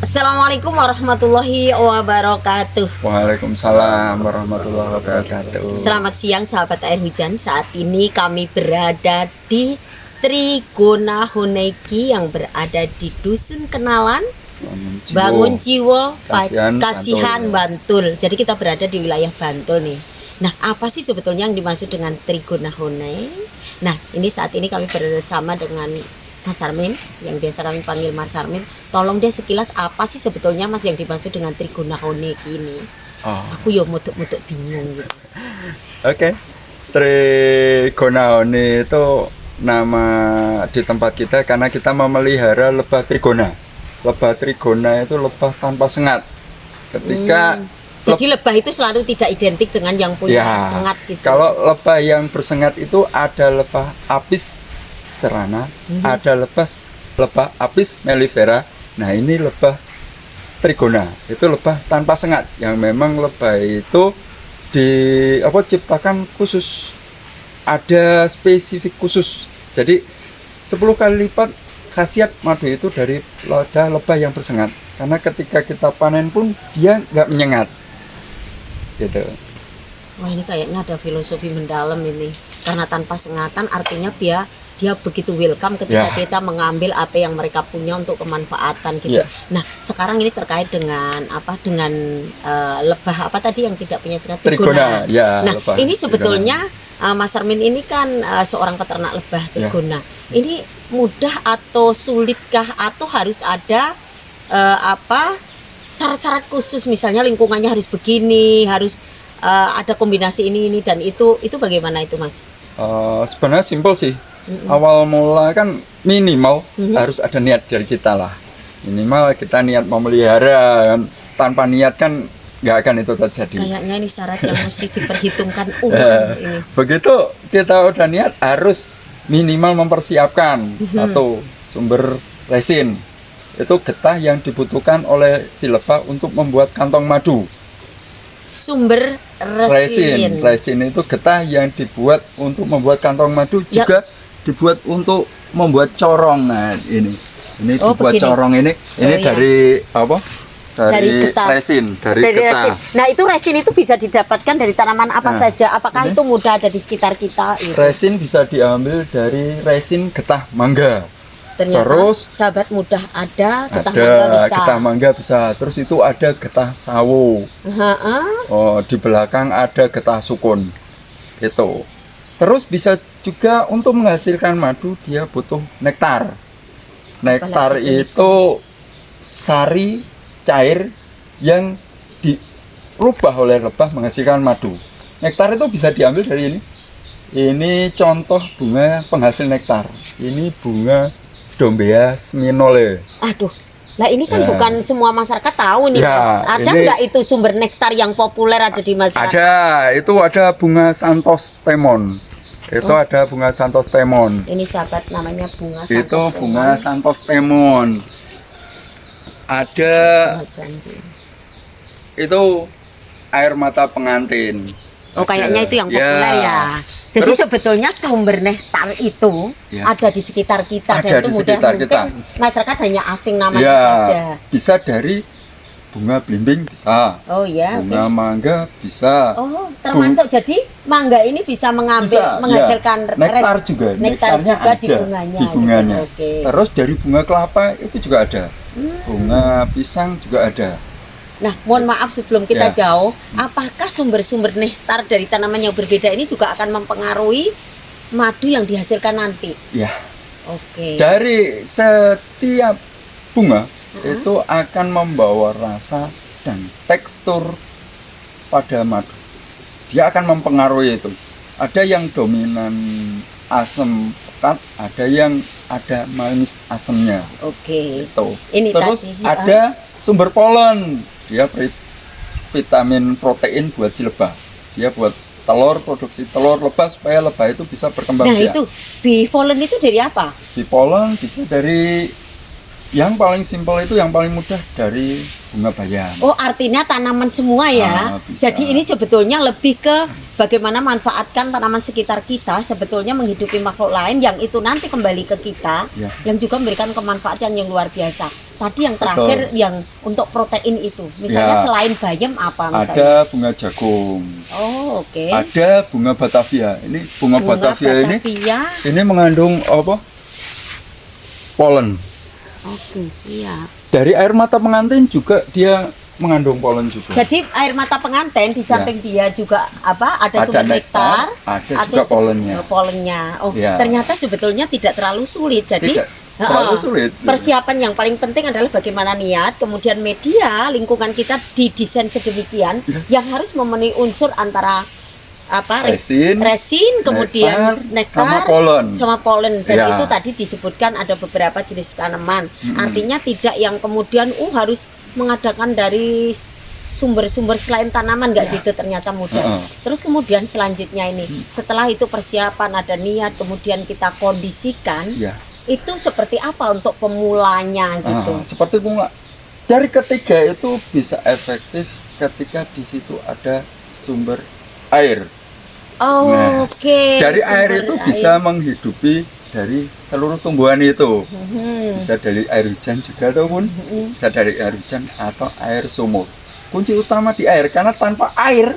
Assalamualaikum warahmatullahi wabarakatuh. Waalaikumsalam warahmatullahi wabarakatuh. Selamat siang sahabat air hujan. Saat ini kami berada di Trigona Honeki yang berada di Dusun Kenalan, Bangun Jiwo, Kasihan, Bantul. Jadi kita berada di wilayah Bantul nih. Nah, apa sih sebetulnya yang dimaksud dengan Trigona Honeki? Nah, ini saat ini kami bersama dengan Mas Sarmin, yang biasa kami panggil Mas Sarmin. Tolong deh sekilas apa sih sebetulnya Mas yang dimaksud dengan Trigona Honeki ini? Aku ya mutuk-mutuk bingung gitu. Oke. Trigona Honeki itu nama di tempat kita karena kita memelihara lebah trigona. Lebah trigona itu lebah tanpa sengat. Jadi lebah itu selalu tidak identik dengan yang punya sengat gitu. Kalau lebah yang bersengat itu ada lebah apis cerana, ada lebah apis mellifera. Nah, ini lebah trigona, itu lebah tanpa sengat yang memang lebah itu diciptakan khusus, ada spesifik khusus. Jadi 10 kali lipat khasiat madu itu dari lebah yang bersengat, karena ketika kita panen pun dia nggak menyengat gitu. Wah, ini kayaknya ada filosofi mendalam ini, karena tanpa sengatan artinya dia begitu welcome ketika kita mengambil apa yang mereka punya untuk kemanfaatan gitu. Nah, sekarang ini terkait dengan lebah apa tadi yang tidak punya sengat, trigona. Nah, ini sebetulnya Mas Sarmin ini kan seorang peternak lebah trigona. Ini mudah atau sulitkah, atau harus ada syarat-syarat khusus, misalnya lingkungannya harus begini, harus ada kombinasi ini dan itu bagaimana itu, Mas? Sebenarnya simpel sih. Awal mula kan minimal harus ada niat dari kita lah. Minimal kita niat memelihara kan. Tanpa niat kan nggak akan itu terjadi. Kayaknya ini syarat yang mesti diperhitungkan ini. Begitu kita udah niat, harus minimal mempersiapkan satu sumber resin. Itu getah yang dibutuhkan oleh si lebah untuk membuat kantong madu. Sumber resin itu getah yang dibuat untuk membuat kantong madu, juga dibuat untuk membuat corong. Nah, ini dibuat begini. Corong ini dari apa? Dari resin, dari getah. Resin. Nah, itu resin itu bisa didapatkan dari tanaman apa saja? Apakah itu mudah ada di sekitar kita? Gitu? Resin bisa diambil dari resin getah mangga. Ternyata, terus sahabat, mudah ada getah mangga bisa. Terus itu ada getah sawo. Di belakang ada getah sukun. Itu. Terus bisa juga untuk menghasilkan madu dia butuh nektar. Nektar itu sari cair yang dirubah oleh lebah menghasilkan madu. Nektar itu bisa diambil dari ini. Ini contoh bunga penghasil nektar. Ini bunga Dombea seminole. Aduh, nah ini kan bukan semua masyarakat tahu nih, Mas. Ada nggak itu sumber nektar yang populer ada di masyarakat? Ada, itu ada bunga Santos Temon. Itu ada bunga Santos Temon. Ini sahabat, namanya bunga Santos. Itu bunga Santos Temon. Ada itu air mata pengantin. Kayaknya itu yang populer ya. Jadi terus, sebetulnya sumber nektar itu ada di sekitar kita, dan itu mudah mungkin masyarakat hanya asing namanya saja. Bisa dari bunga belimbing bisa. Bunga mangga bisa. Termasuk jadi mangga ini bisa menghasilkan nektar juga. Nektarnya juga ada di bunganya. Terus dari bunga kelapa itu juga ada. Bunga pisang juga ada. Nah, mohon maaf sebelum kita jauh, apakah sumber-sumber nektar dari tanaman yang berbeda ini juga akan mempengaruhi madu yang dihasilkan nanti? Ya. Dari setiap bunga itu akan membawa rasa dan tekstur pada madu. Dia akan mempengaruhi itu. Ada yang dominan asam pekat, ada yang ada manis asamnya. Itu. Terus ada sumber polen. Dia vitamin protein buat si lebah. Dia buat telur, produksi telur lebah supaya lebah itu bisa berkembang biak. Nah, itu bee pollen itu dari apa? Bee pollen bisa dari, yang paling simpel itu, yang paling mudah dari bunga bayam. Artinya tanaman semua ya. Jadi ini sebetulnya lebih ke bagaimana manfaatkan tanaman sekitar kita, sebetulnya menghidupi makhluk lain yang itu nanti kembali ke kita, yang juga memberikan kemanfaatan yang luar biasa. tadi yang terakhir yang untuk protein itu. Misalnya selain bayam apa misalnya? Ada bunga jagung. Oh, oke. Ada bunga Batavia. Ini bunga Batavia ini mengandung apa? Polen. Oke, siap. Dari air mata pengantin juga dia mengandung polen juga. Jadi air mata pengantin di samping dia juga apa? Ada sumber nektar, ada juga polennya. Oh, ternyata sebetulnya tidak terlalu sulit. Jadi terlalu sulit. Persiapan yang paling penting adalah bagaimana niat, kemudian media, lingkungan kita didesain sedemikian yang harus memenuhi unsur antara apa resin kemudian nektar sama polen dan itu tadi disebutkan ada beberapa jenis tanaman. Artinya tidak yang kemudian harus mengadakan dari sumber-sumber selain tanaman, nggak gitu, ternyata mudah. Terus kemudian selanjutnya ini setelah itu persiapan, ada niat, kemudian kita kondisikan. Itu seperti apa untuk pemulanya gitu? Seperti pemula. Dari ketiga itu bisa efektif ketika di situ ada sumber air. Dari air itu bisa menghidupi dari seluruh tumbuhan itu. Bisa dari air hujan juga ataupun bisa dari air hujan atau air sumur. Kunci utama di air, karena tanpa air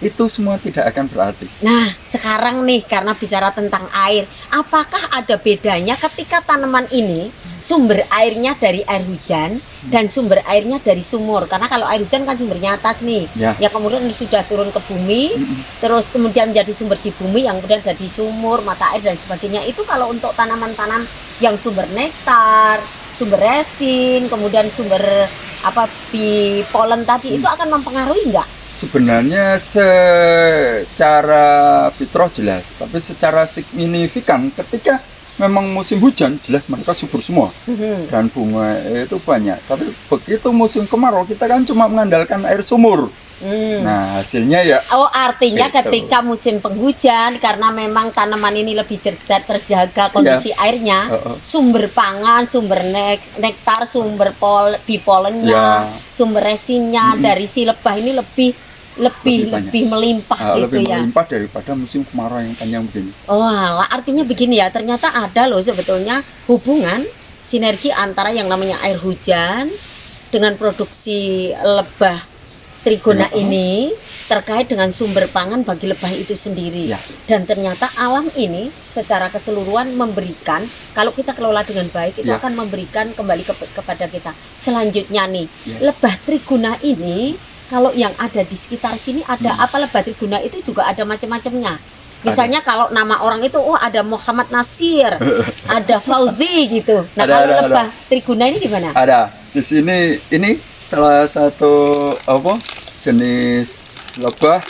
itu semua tidak akan berarti. Nah, sekarang nih karena bicara tentang air, apakah ada bedanya ketika tanaman ini sumber airnya dari air hujan dan sumber airnya dari sumur? Karena kalau air hujan kan sumbernya atas nih, ya kemudian sudah turun ke bumi, terus kemudian menjadi sumber di bumi, yang kemudian jadi sumur, mata air dan sebagainya. Itu kalau untuk tanaman-tanaman yang sumber nektar, sumber resin, kemudian sumber apa di polen tadi, itu akan mempengaruhi enggak? Sebenarnya secara fitrah jelas, tapi secara signifikan ketika memang musim hujan jelas mereka subur semua dan bunga itu banyak. Tapi begitu musim kemarau kita kan cuma mengandalkan air sumur. Nah hasilnya ya. Artinya gitu. Ketika musim penghujan karena memang tanaman ini lebih terjaga kondisi airnya, sumber pangan, sumber nektar, sumber bipolennya, sumber resinnya dari si lebah ini lebih melimpah gitu ya. Melimpah daripada musim kemarau yang panjang begini. Artinya begini ya, ternyata ada loh sebetulnya hubungan sinergi antara yang namanya air hujan dengan produksi lebah trigona ini terkait dengan sumber pangan bagi lebah itu sendiri. Dan ternyata alam ini secara keseluruhan memberikan, kalau kita kelola dengan baik itu akan memberikan kembali kepada kita. Selanjutnya nih, lebah trigona ini kalau yang ada di sekitar sini ada apa, lebah trigona itu juga ada macam-macamnya. Misalnya kalau nama orang itu ada Muhammad Nasir, ada Fauzi gitu. Nah, kalau lebah trigona ini di mana? Ada. Di sini ini salah satu jenis lebah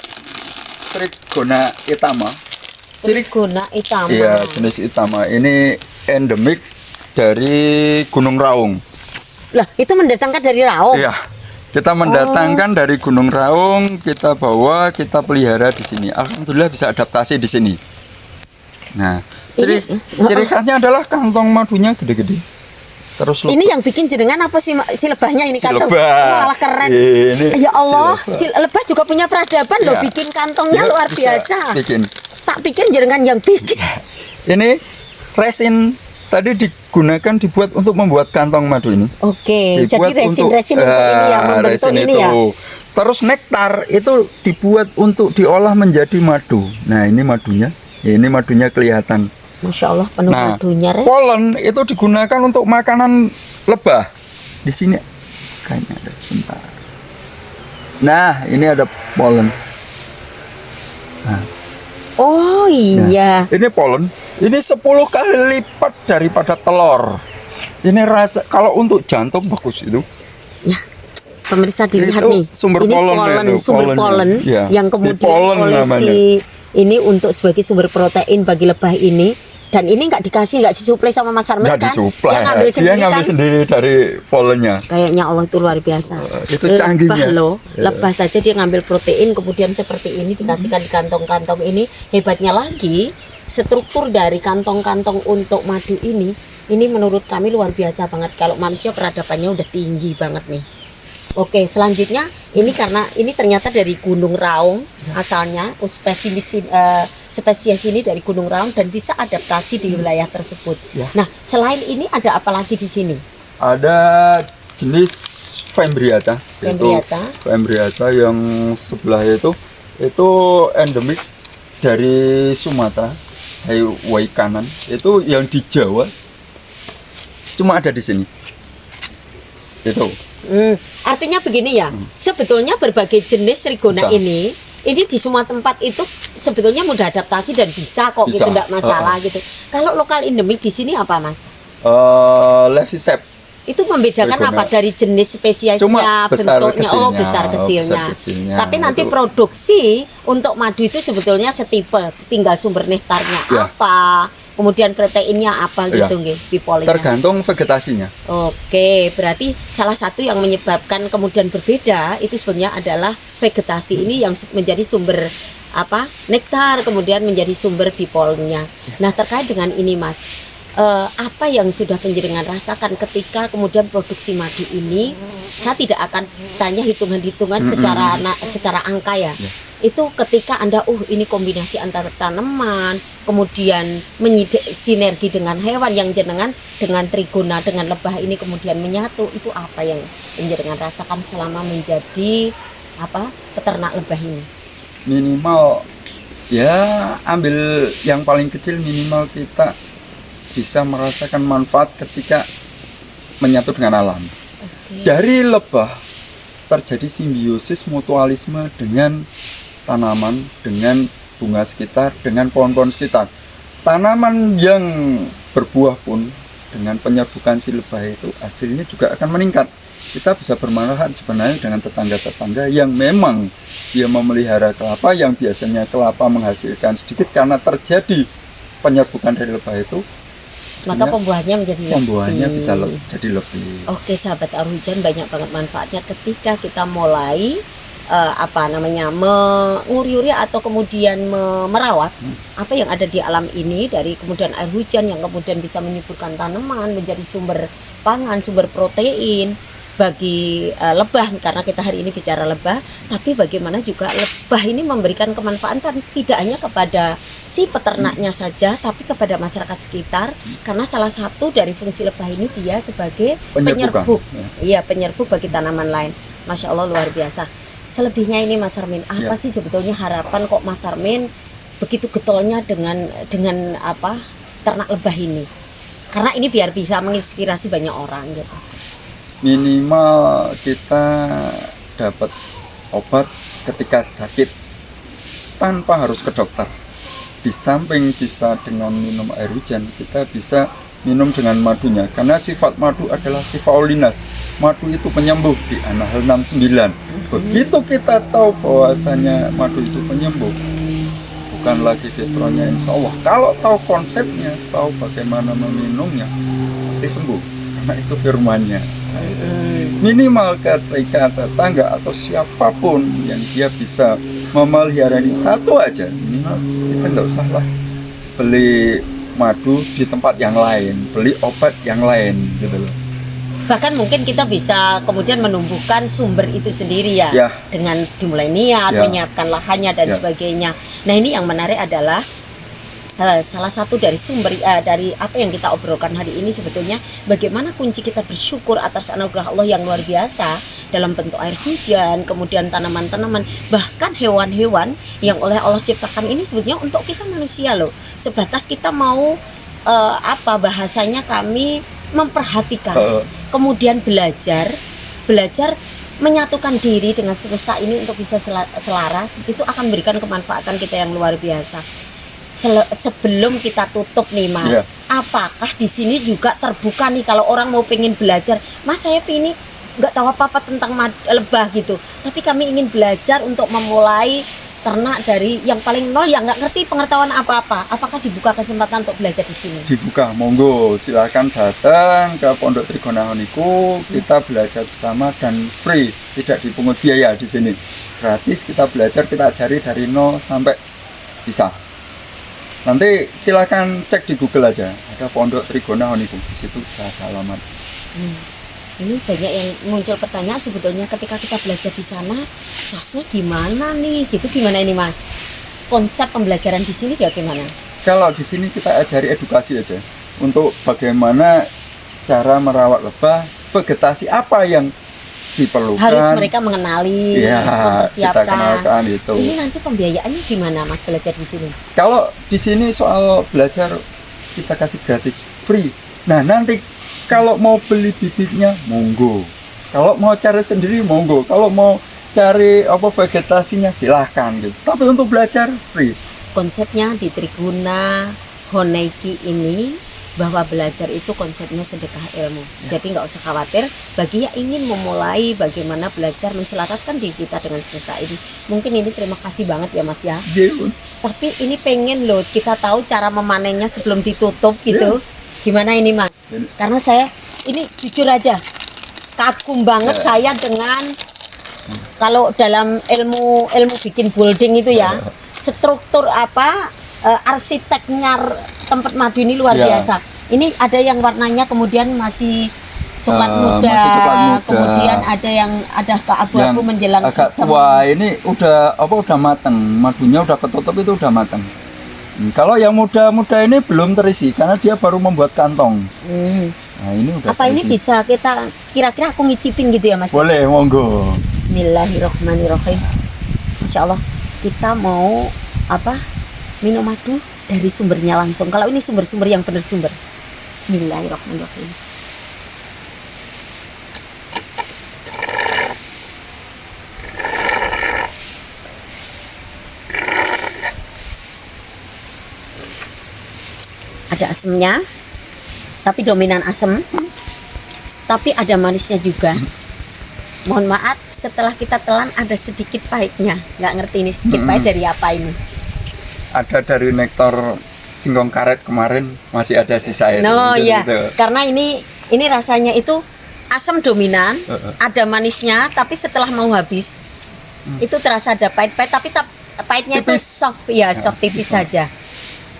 Trigona itama. Trigona itama. Iya, jenis itama. Ini endemik dari Gunung Raung. Lah, itu mendatangkan dari Raung. Iya. Kita mendatangkan dari Gunung Raung, kita bawa, kita pelihara di sini. Alhamdulillah bisa adaptasi di sini. Nah, ciri khasnya adalah kantong madunya gede-gede. Terus ini yang bikin jenengan apa sih si lebahnya ini kantong? Malah keren. Ya Allah, si lebah juga punya peradaban loh, bikin kantongnya luar biasa. Tak pikir jenengan yang bikin. Ini resin tadi digunakan dibuat untuk membuat kantong madu ini. Jadi resin-resin untuk ini yang membentuk ini ya. Terus nektar itu dibuat untuk diolah menjadi madu. Nah, ini madunya. Ini madunya kelihatan. Masya Allah, penuh madunya. Polen itu digunakan untuk makanan lebah. Di sini kayaknya ada sebentar. Nah, ini ada polen. Nah. Ini polen. Ini 10 kali lipat daripada telur. Ini rasa kalau untuk jantung bagus itu. Ya, pemirsa dilihat nih. Sumber ini sumber polen yang kemudian oleh ini untuk sebagai sumber protein bagi lebah ini. Dan ini nggak disuplai sama Mas Harmet kan? Disuplai. Dia ngambil sendiri dari polennya. Kayaknya Allah itu luar biasa. Itu canggihnya. Lebah saja dia ngambil protein, kemudian seperti ini dikasihkan di kantong-kantong ini. Hebatnya lagi, struktur dari kantong-kantong untuk madu ini menurut kami luar biasa banget. Kalau manusia peradabannya udah tinggi banget nih. Oke, selanjutnya ini karena ini ternyata dari Gunung Raung asalnya, spesies ini dari Gunung Raung dan bisa adaptasi di wilayah tersebut. Nah, selain ini ada apa lagi di sini? Ada jenis Fembriata. Fembriata. Fembriata yang sebelah itu endemik dari Sumatera, Hawaii kanan. Itu yang di Jawa cuma ada di sini. Itu. Artinya begini ya, sebetulnya berbagai jenis trigona ini di semua tempat itu sebetulnya mudah adaptasi dan bisa kok gitu, enggak masalah gitu. Kalau lokal endemik di sini apa, Mas? Levisep. Itu membedakan trigona. Apa dari jenis spesiesnya, Cuma besar bentuknya? kecilnya, Besar kecilnya. besar kecilnya, Tapi nanti itu. produksi untuk madu itu sebetulnya setipe, tinggal sumber nektarnya Ya. apa, kemudian proteinnya apa Ya. gitu nggih, bipolinya. Tergantung vegetasinya. Oke, berarti salah satu yang menyebabkan kemudian berbeda itu sebenarnya adalah vegetasi ini yang menjadi sumber nektar, kemudian menjadi sumber bipolnya. Nah, terkait dengan ini, Mas, apa yang sudah penjenengan rasakan ketika kemudian produksi madu ini? Saya tidak akan tanya hitungan-hitungan secara angka ya. Itu ketika Anda ini kombinasi antara tanaman, kemudian sinergi dengan hewan yang jenengan dengan trigona dengan lebah ini kemudian menyatu, itu apa yang penjenengan rasakan selama menjadi peternak lebah ini? Minimal ya ambil yang paling kecil, minimal kita bisa merasakan manfaat ketika menyatu dengan alam. Dari lebah terjadi simbiosis mutualisme dengan tanaman, dengan bunga sekitar, dengan pohon-pohon sekitar. Tanaman yang berbuah pun dengan penyerbukan si lebah itu hasilnya juga akan meningkat. Kita bisa bermanfaat sebenarnya dengan tetangga-tetangga yang memang dia memelihara kelapa, yang biasanya kelapa menghasilkan sedikit karena terjadi penyerbukan dari lebah itu. Maka pembuahannya menjadi pembuahannya bisa jadi lebih. Oke, sahabat Aur Hujan, banyak banget manfaatnya ketika kita mulai menguri-uri atau kemudian merawat apa yang ada di alam ini, dari kemudian air hujan yang kemudian bisa menyuburkan tanaman menjadi sumber pangan, sumber protein bagi lebah, karena kita hari ini bicara lebah, tapi bagaimana juga lebah ini memberikan kemanfaatan tidak hanya kepada si peternaknya saja, tapi kepada masyarakat sekitar, karena salah satu dari fungsi lebah ini dia sebagai penyerbuk. Iya, penyerbuk bagi tanaman lain. Masya Allah, luar biasa. Selebihnya ini Mas Armin, apa sih sebetulnya harapan kok Mas Armin begitu getolnya dengan ternak lebah ini? Karena ini biar bisa menginspirasi banyak orang gitu. Minimal kita dapat obat ketika sakit tanpa harus ke dokter. Di samping bisa dengan minum air hujan, kita bisa minum dengan madunya, karena sifat madu adalah sifaulinas. Madu itu penyembuh di An-Nahl 69. Begitu kita tahu bahwasanya madu itu penyembuh, bukan lagi fitrahnya, insya Allah. Kalau tahu konsepnya, tahu bagaimana meminumnya, pasti sembuh, karena itu firmannya. Minimal ketika tetangga atau siapapun yang dia bisa memelihara ini satu aja, minimal kita nggak usah lah beli madu di tempat yang lain, beli obat yang lain gitu loh. Bahkan mungkin kita bisa kemudian menumbuhkan sumber itu sendiri ya. Dengan dimulai niat, menyiapkan lahannya dan sebagainya. Nah, ini yang menarik adalah salah satu dari sumber dari apa yang kita obrolkan hari ini sebetulnya bagaimana kunci kita bersyukur atas anugerah Allah yang luar biasa dalam bentuk air hujan, kemudian tanaman-tanaman, bahkan hewan-hewan yang oleh Allah ciptakan ini sebetulnya untuk kita manusia loh. Sebatas kita mau bahasanya kami memperhatikan, kemudian belajar menyatukan diri dengan semesta ini untuk bisa selaras, itu akan memberikan kemanfaatan kita yang luar biasa. Sebelum kita tutup nih Mas, apakah di sini juga terbuka nih kalau orang mau pengen belajar, Mas saya ini nggak tahu apa-apa tentang lebah gitu, tapi kami ingin belajar untuk memulai ternak dari yang paling nol, yang nggak ngerti pengetahuan apa-apa, apakah dibuka kesempatan untuk belajar di sini? Dibuka, monggo, silakan datang ke Pondok Trigona Honiku, kita belajar bersama dan free, tidak dipungut biaya di sini, gratis. Kita belajar, kita ajari dari nol sampai bisa. Nanti silakan cek di Google aja, ada Pondok Trigona Honiku, di situ ada alamat. Ini banyak yang muncul pertanyaan sebetulnya ketika kita belajar di sana, casnya gimana nih? Gitu gimana ini Mas? Konsep pembelajaran di sini ya gimana? Kalau di sini kita ajari edukasi aja untuk bagaimana cara merawat lebah vegetasi apa yang diperlukan. Harus mereka mengenali, Ya, kita mempersiapkan. kenalkan itu. Ini nanti pembiayaannya gimana Mas belajar di sini? Kalau di sini soal belajar kita kasih gratis free. Nah, nanti kalau mau beli bibitnya monggo. Kalau mau cari sendiri monggo. Kalau mau cari apa vegetasinya silahkan gitu. Tapi untuk belajar free. Konsepnya di Triguna Honeiki ini bahwa belajar itu konsepnya sedekah ilmu. Jadi nggak usah khawatir bagi yang ingin memulai bagaimana belajar menselaraskan diri kita dengan semesta ini. Mungkin ini terima kasih banget ya Mas ya. Tapi ini pengen loh kita tahu cara memanennya sebelum ditutup gitu. Gimana ini Mas? Karena saya ini jujur aja kagum banget saya dengan kalau dalam ilmu bikin building itu ya, struktur apa arsiteknya tempat madu ini luar biasa. Ini ada yang warnanya kemudian masih coklat muda, kemudian ada yang ada keabu-abu menjelang agak tua. Ini udah matang, madunya udah ketutup, itu udah matang. Kalau yang muda-muda ini belum terisi karena dia baru membuat kantong. Nah, ini udah apa terisi. Ini bisa kita kira-kira aku ngicipin gitu ya Mas? Boleh, monggo. Bismillahirrahmanirrahim. Insya Allah kita mau minum madu dari sumbernya langsung. Kalau ini sumber-sumber yang benar sumber. Bismillahirrahmanirrahim. Ada asemnya, tapi dominan asam. Tapi ada manisnya juga. Mohon maaf, setelah kita telan ada sedikit pahitnya. Nggak ngerti ini sedikit pahit dari apa ini. Ada dari nektar singkong karet kemarin, masih ada sisa air. Iya, gitu. Karena ini rasanya itu asam dominan, ada manisnya, tapi setelah mau habis itu terasa ada pahit-pahit, tapi pahitnya tipis. Itu soft, ya soft tipis saja.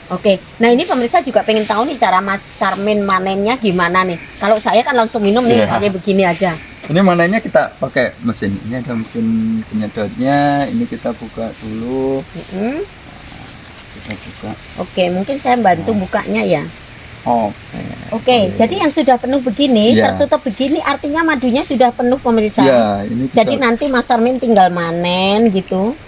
Oke, nah ini pemirsa juga pengen tahu nih cara Mas Sarmin manennya gimana nih. Kalau saya kan langsung minum nih pakai begini aja. Ini manennya kita pakai mesin. Ini ada mesin penyedotnya. Ini kita buka dulu. Kita buka. Oke, mungkin saya bantu bukanya ya. Oke, jadi yang sudah penuh begini, tertutup begini, artinya madunya sudah penuh pemirsa. Ini jadi nanti Mas Sarmin tinggal manen gitu.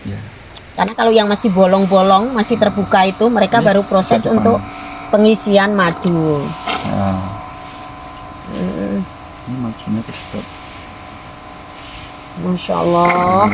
Karena kalau yang masih bolong-bolong, masih terbuka itu, mereka baru proses untuk pengisian madu. Ini madunya kesedot. Masya Allah.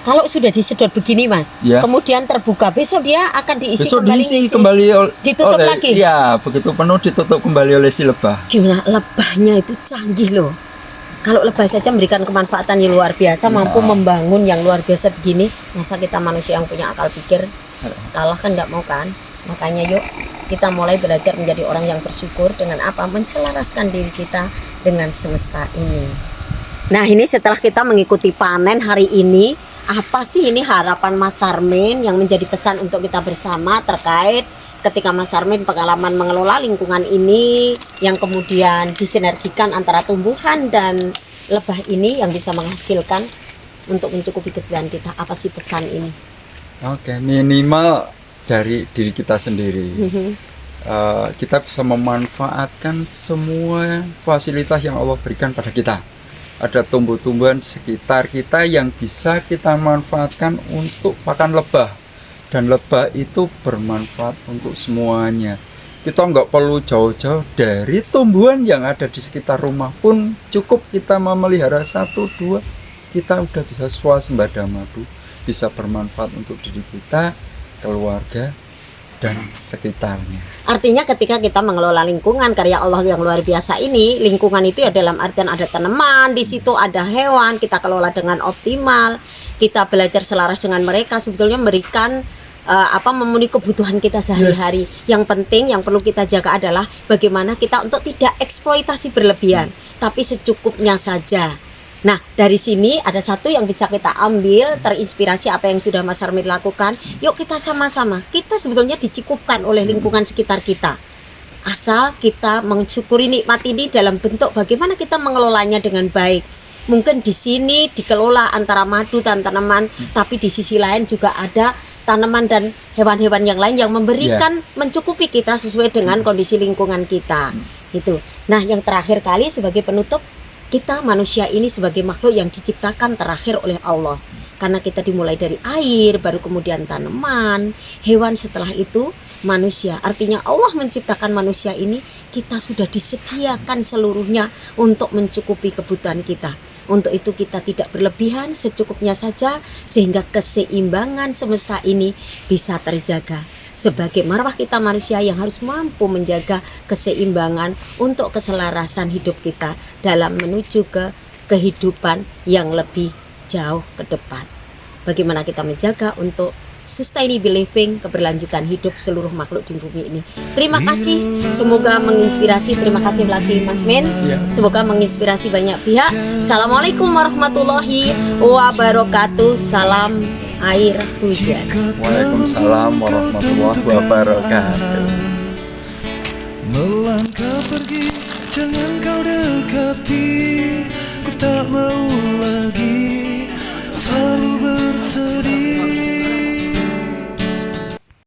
Kalau sudah disedot begini Mas, kemudian terbuka, besok dia akan diisi besok kembali. Diisi kembali ditutup lagi? Iya, begitu penuh ditutup kembali oleh si lebah. Gimana lebahnya itu canggih loh. Kalau lebah saja memberikan kemanfaatan yang luar biasa, mampu membangun yang luar biasa begini. Masa kita manusia yang punya akal pikir kalah kan nggak mau kan? Makanya yuk kita mulai belajar menjadi orang yang bersyukur dengan apa? Menselaraskan diri kita dengan semesta ini. Nah ini setelah kita mengikuti panen hari ini, apa sih ini harapan Mas Sarmin yang menjadi pesan untuk kita bersama terkait ketika Mas Sarmin pengalaman mengelola lingkungan ini yang kemudian disinergikan antara tumbuhan dan lebah ini yang bisa menghasilkan untuk mencukupi kebutuhan kita. Apa sih pesan ini? Minimal dari diri kita sendiri. Kita bisa memanfaatkan semua fasilitas yang Allah berikan pada kita. Ada tumbuh-tumbuhan di sekitar kita yang bisa kita manfaatkan untuk pakan lebah, dan lebah itu bermanfaat untuk semuanya. Kita nggak perlu jauh-jauh dari tumbuhan yang ada di sekitar rumah pun cukup kita memelihara 1-2, kita udah bisa swasembada madu, bisa bermanfaat untuk diri kita, keluarga, dan sekitarnya. Artinya ketika kita mengelola lingkungan karya Allah yang luar biasa ini, lingkungan itu ya dalam artian ada tanaman, di situ ada hewan, kita kelola dengan optimal, kita belajar selaras dengan mereka, sebetulnya memberikan memenuhi kebutuhan kita sehari-hari. Yang penting yang perlu kita jaga adalah bagaimana kita untuk tidak eksploitasi berlebihan, tapi secukupnya saja. Nah dari sini ada satu yang bisa kita ambil, terinspirasi apa yang sudah Mas Sarmin lakukan. Yuk kita sama-sama, kita sebetulnya dicukupkan oleh lingkungan sekitar kita, asal kita mensyukuri nikmat ini dalam bentuk bagaimana kita mengelolanya dengan baik. mungkin di sini dikelola antara madu dan tanaman, tapi di sisi lain juga ada tanaman dan hewan-hewan yang lain yang memberikan mencukupi kita sesuai dengan kondisi lingkungan kita. Gitu. Nah, yang terakhir kali sebagai penutup, kita manusia ini sebagai makhluk yang diciptakan terakhir oleh Allah. Karena kita dimulai dari air, baru kemudian tanaman, hewan, setelah itu manusia. Artinya Allah menciptakan manusia ini, kita sudah disediakan seluruhnya untuk mencukupi kebutuhan kita. Untuk itu kita tidak berlebihan, secukupnya saja, sehingga keseimbangan semesta ini bisa terjaga. Sebagai marwah kita manusia yang harus mampu menjaga keseimbangan untuk keselarasan hidup kita dalam menuju ke kehidupan yang lebih jauh ke depan. Bagaimana kita menjaga untuk sustainable living, keberlanjutan hidup seluruh makhluk di bumi ini. Terima kasih, semoga menginspirasi. Terima kasih lagi Mas Men, semoga menginspirasi banyak pihak. Assalamualaikum warahmatullahi wabarakatuh. Salam air hujan. Waalaikumsalam warahmatullahi wabarakatuh. Melangkah pergi, jangan kau dekati. Ku tak mau lagi selalu bersedih.